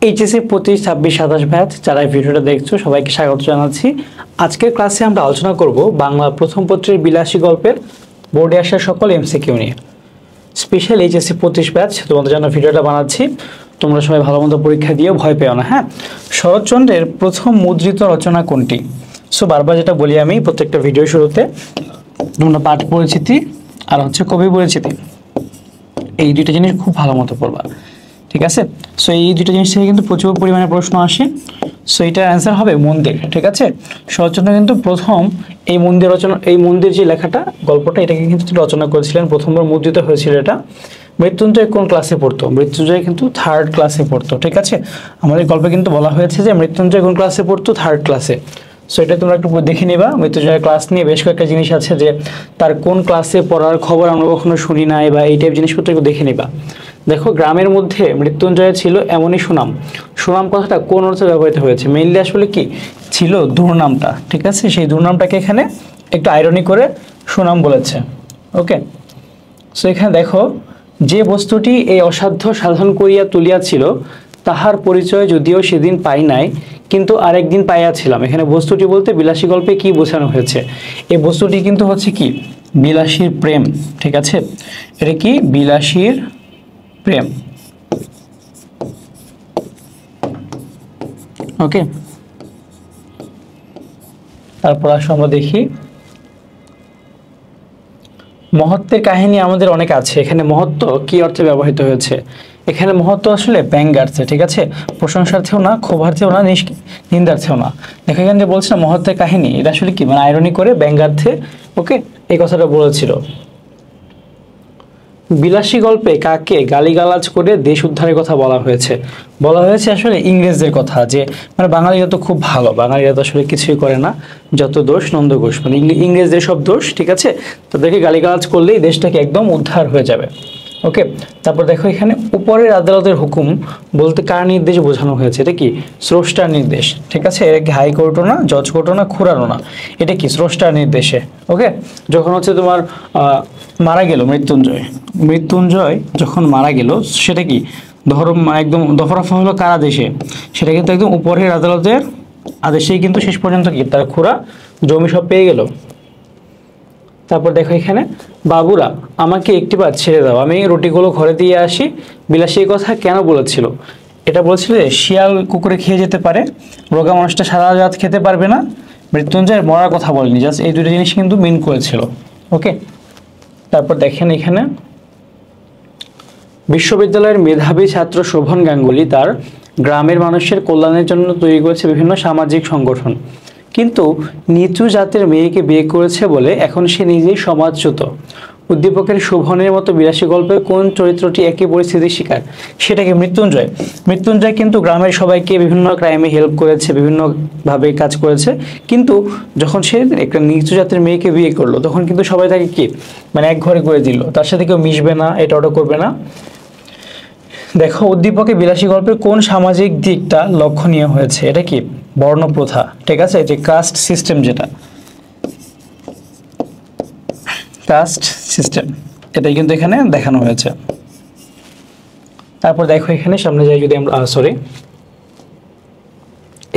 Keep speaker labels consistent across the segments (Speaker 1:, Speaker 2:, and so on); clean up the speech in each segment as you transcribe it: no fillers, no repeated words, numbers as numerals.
Speaker 1: HSC 25, 26, 27 batch যারা এই ভিডিওটা দেখছো সবাইকে স্বাগত জানাচ্ছি। আজকের ক্লাসে আমরা আলোচনা করব বাংলা প্রথম পত্রের বিলাসী গল্পের বোর্ডে আসা সকল এমসিকিউ নিয়ে। স্পেশাল এইচএসসি 25 ব্যাচ তোমাদের জন্য ভিডিওটা বানাচ্ছি। তোমরা সবাই ভালো মতো পরীক্ষা দিয়েও ভয় পেও না। হ্যাঁ, শরৎচন্দ্রের প্রথম মুদ্রিত রচনা কোনটি? সো বারবার যেটা বলি আমি প্রত্যেকটা ভিডিও শুরুতে, তোমরা পাঠ পরিচিতি আর হচ্ছে কবি পরিচিতি, এই দুইটা জিনিস খুব ভালো মতো পড়বা, ঠিক আছে? সো এই দুটো জিনিস থেকে কিন্তু প্রচুর পরিমাণে প্রশ্ন আসে। সো এটার অ্যান্সার হবে মন্দির, ঠিক আছে? শরৎচন্দ্র কিন্তু প্রথম এই মন্দির রচনা, এই মন্দির যে লেখাটা গল্পটা, এটাকে কিন্তু তিনি রচনা করেছিলেন। প্রথমবার মুদ্রিত হয়েছিল এটা। মৃত্যুঞ্জয় কোন ক্লাসে পড়তো? মৃত্যুঞ্জয় কিন্তু 3rd ক্লাসে পড়তো, ঠিক আছে? আমাদের গল্পে কিন্তু বলা হয়েছে যে মৃত্যুঞ্জয় কোন ক্লাসে পড়তো? 3rd ক্লাসে। সো এটা তোমরা একটু দেখে নিবা। মৃত্যুঞ্জয়ের ক্লাস নিয়ে বেশ কয়েকটা জিনিস আছে যে তার কোন ক্লাসে পড়ার খবর আমরা কখনো শুনি নাই, বা এই টাইপ জিনিসপত্র একটু দেখে নিবা। দেখো, গ্রামের মধ্যে মৃত্যুঞ্জয় ছিল এমনই সুনাম। সুনাম কথাটা কোন অর্থে ব্যবহৃত হয়েছে? মেইনলি আসলে কি ছিল? দুর্নামটা, ঠিক আছে? সেই দুর্নামটাকে এখানে একটু আইরনি করে সুনাম বলেছে। ওকে, সো এখানে দেখো, যে বস্তুটি এই অসাধ্য সাধন করিয়া তুলিয়াছিল তাহার পরিচয় যদিও সেদিন পাই নাই, কিন্তু আরেকদিন পাইয়াছিলাম। এখানে বস্তুটি বলতে বিলাসী গল্পে কি বোঝানো হয়েছে? এই বস্তুটি কিন্তু হচ্ছে কি বিলাসীর প্রেম, ঠিক আছে? এটা কি বিলাসীর প্রেম। ওকে, তারপর আসো আমরা দেখি মহত্বের কাহিনী আমাদের অনেক আছে। এখানে মহত্ব কি অর্থে ব্যবহৃত হয়েছে? এখানে মহত্ব আসলে ব্যঙ্গার্থে, ঠিক আছে? প্রশংসার্থেও না, ক্ষোভার্থেও না, নিন্দার্থেও না। দেখো এখানে যে বলছে না মহত্বের কাহিনী, এটা আসলে কি মানে আইরনি করে ব্যঙ্গার্থে ওকে এই কথাটা বলেছিল। বিলাসী গল্পে কাকে গালিগালাজ করে দেশ উদ্ধারের কথা বলা হয়েছে? বলা হয়েছে আসলে ইংরেজদের কথা, যে মানে বাঙালিরা তো খুব ভালো, বাঙালিরা তো আসলে কিছুই করে না, যত দোষ নন্দ ঘোষ, মানে ইংরেজদের সব দোষ, ঠিক আছে? তাদেরকে গালিগালাজ করলেই দেশটাকে একদম উদ্ধার হয়ে যাবে। ওকে, তারপর দেখো এখানে উপরের আদালতের হুকুম বলতে কার নির্দেশ বোঝানো হয়েছে? এটা কি স্রষ্টার নির্দেশ, ঠিক আছে? এটা কি হাইকোর্টও না, জজ কোর্টও না, খুড়ারও না, এটা কি স্রষ্টার নির্দেশে। ওকে, যখন হচ্ছে তোমার মারা গেল মৃত্যুঞ্জয় যখন মারা গেল, সেটা কি ধর্ম একদম দফরফা হলো কার আদেশে? সেটা কিন্তু একদম উপরের আদালতের আদেশেই কিন্তু শেষ পর্যন্ত কি তার খুড়া জমি সব পেয়ে গেল। তারপর দেখো এখানে বাবুরা আমাকে একটিবার ছেড়ে দাও, আমি রুটিগুলো ঘরে দিয়ে আসি। বিলাসী কথা কেন বলেছিল? এটা বলছিল যে শিয়াল কুকুরে খেয়ে যেতে পারে, রোগা মানুষটা সারা রাত খেতে পারবে না, মৃত্যুঞ্জয়ের মরার কথা বলেনি, জাস্ট এই দুটো জিনিস কিন্তু মিন করেছিল। ওকে, তারপর দেখেন এখানে বিশ্ববিদ্যালয়ের মেধাবী ছাত্র শোভন গাঙ্গুলি তার গ্রামের মানুষের কল্যাণের জন্য তৈরি করেছে বিভিন্ন সামাজিক সংগঠন, কিন্তু নিচু জাতের মেয়েকে বিয়ে করেছে বলে এখন সে নিজেই সমাজচ্যুত। উদ্দীপকের শোভনের মতো বিলাসী গল্পের কোন চরিত্রটি একই পরিস্থিতির শিকার? সেটাকে মৃত্যুঞ্জয়। মৃত্যুঞ্জয় কিন্তু গ্রামের সবাইকে বিভিন্ন ক্রাইমে হেল্প করেছে, বিভিন্নভাবে কাজ করেছে, কিন্তু যখন সে একটা নিচু জাতের মেয়েকে বিয়ে করলো তখন কিন্তু সবাই তাকে কি মানে এক ঘরে করে দিল, তার সাথে কেউ মিশবে না, এটা ওটা করবে না। দেখো উদ্দীপকে বিলাসী গল্পের কোন সামাজিক দিকটা লক্ষণীয় হয়েছে? এটা কি বর্ণপ্রথা, ঠিক আছে? যে কাস্ট সিস্টেম, যেটা কাস্ট সিস্টেম, এটাই কিন্তু এখানে দেখানো হয়েছে। তারপর দেখো এখানে সামনে যাই যদি আমরা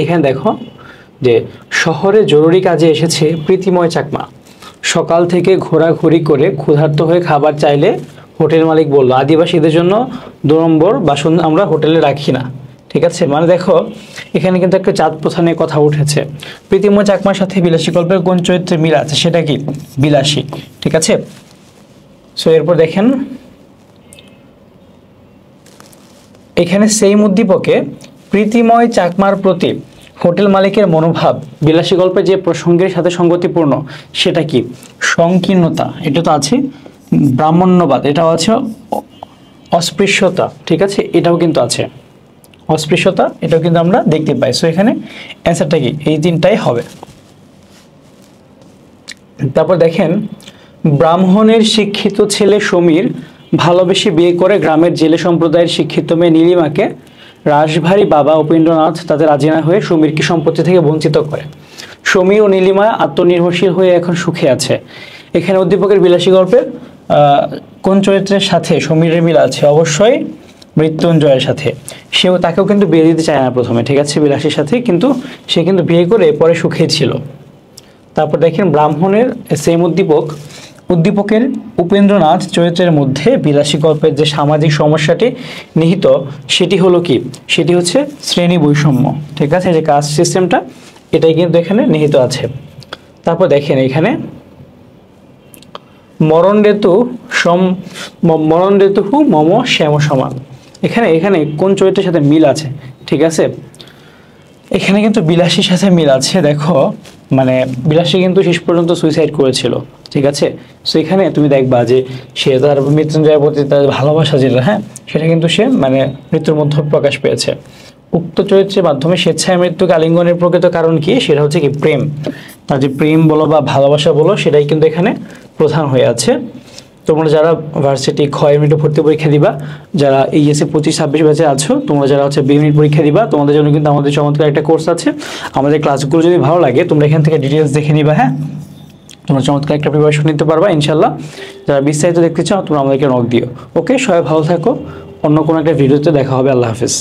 Speaker 1: এখানে দেখো যে শহরে জরুরি কাজে এসেছে প্রীতিময় চাকমা। সকাল থেকে ঘোরাঘুরি করে ক্ষুধার্ত হয়ে খাবার চাইলে হোটেল মালিক বলল আদিবাসীদের জন্য 2 নম্বর বাসন আমরা হোটেলে রাখি না, ঠিক আছে? মানে দেখো এখানে কিন্তু একটা জাত প্রথা নিয়ে কথা উঠেছে। প্রীতিময় চাকমার সাথে বিলাসী গল্পের কোন চরিত্রে মিল আছে? সেটা কি বিলাসী, ঠিক আছে? সো এরপর দেখেন এখানে সেই উদ্দীপকে প্রীতিময় চাকমার প্রতি হোটেল মালিকের মনোভাব বিলাসী গল্পে যে প্রসঙ্গের সাথে সঙ্গতিপূর্ণ, সেটা কি সংকীর্ণতা, এটা তো আছে। ব্রাহ্মণ্যবাদ, এটাও আছে। অস্পৃশ্যতা, ঠিক আছে, এটাও কিন্তু আছে। অস্পৃশ্যতা, এটাও কিন্তু আমরা দেখতে পাই। সো এখানে অ্যান্সারটা কি এই 3টাই হবে। তারপর দেখেন ব্রাহ্মণের শিক্ষিত ছেলে সমীর ভালোবেসে বিয়ে করে গ্রামের জেলে সম্প্রদায়ের শিক্ষিত মেয়ে নীলিমাকে রাশভারী বাবা উপেন্দ্রনাথ তাদের রাজি না হয়ে সমীরকে সম্পত্তি থেকে বঞ্চিত করে। সমীর ও নীলিমা আত্মনির্ভরশীল হয়ে এখন সুখে আছে। এখানে উদ্দীপকের বিলাসী গল্পের কোন চরিত্রের সাথে সমীরের মিল আছে? অবশ্যই মৃত্যুঞ্জয়ের সাথে। তাকেও কিন্তু বিয়ে দিতে চায় না প্রথমে, ঠিক আছে, বিলাসীর সাথে, কিন্তু সে কিন্তু বিয়ে করে পরে সুখে ছিল। তারপর দেখেন ব্রাহ্মণের সেম উদ্দীপকের উপেন্দ্রনাথ চরিত্রের মধ্যে বিলাসী গল্পের যে সামাজিক সমস্যাটি নিহিত সেটি হলো কি, সেটি হচ্ছে শ্রেণী বৈষম্য, ঠিক আছে, যে কাস্ট সিস্টেমটা, এটাই কিন্তু এখানে নিহিত আছে। তারপর দেখেন এখানে মরণ ঋতু মম শ্যাম সমান, এখানে কোন চরিত্রের সাথে মিল আছে, ঠিক আছে, এখানে কিন্তু বিলাসীর সাথে মিল আছে। দেখো মানে বিলাসী কিন্তু শেষ পর্যন্ত সুইসাইড করেছিল, ঠিক আছে। সো এখানে তুমি দেখবা যে সে তার মৃত্যুঞ্জয়ের প্রতি তার ভালোবাসা যেটা, হ্যাঁ, সেটা কিন্তু সে মানে মৃত্যুর মধ্যে প্রকাশ পেয়েছে। উক্ত চরিত্রের মাধ্যমে স্বেচ্ছায় মৃত্যুকে আলিঙ্গনের প্রকৃত কারণ কি, সেটা হচ্ছে কি প্রেম। তার যে প্রেম বলো বা ভালোবাসা বলো, সেটাই কিন্তু এখানে প্রধান হয়ে আছে। তোমরা যারা ভার্সিটি ক্ষয় মিনিট ভর্তি পরীক্ষা দিবা, যারা এইচএসসি 25-26 ব্যাচে আছো, তোমরা যারা হচ্ছে বিমিট পরীক্ষা দিবা, তোমাদের জন্য কিন্তু আমাদের চমৎকার একটা কোর্স আছে। আমাদের ক্লাসগুলো যদি ভালো লাগে তোমরা এখান থেকে ডিটেলস দেখে নিবা, হ্যাঁ, তোমরা চমৎকার একটা প্রিপারেশন নিতে পারবা ইনশাল্লাহ। যারা বিস্তারিত দেখতে চাও তোমরা আমাদেরকে নক দিও। ওকে, সবাই ভালো থাকো, অন্য কোনো একটা ভিডিওতে দেখা হবে। আল্লাহ হাফিজ।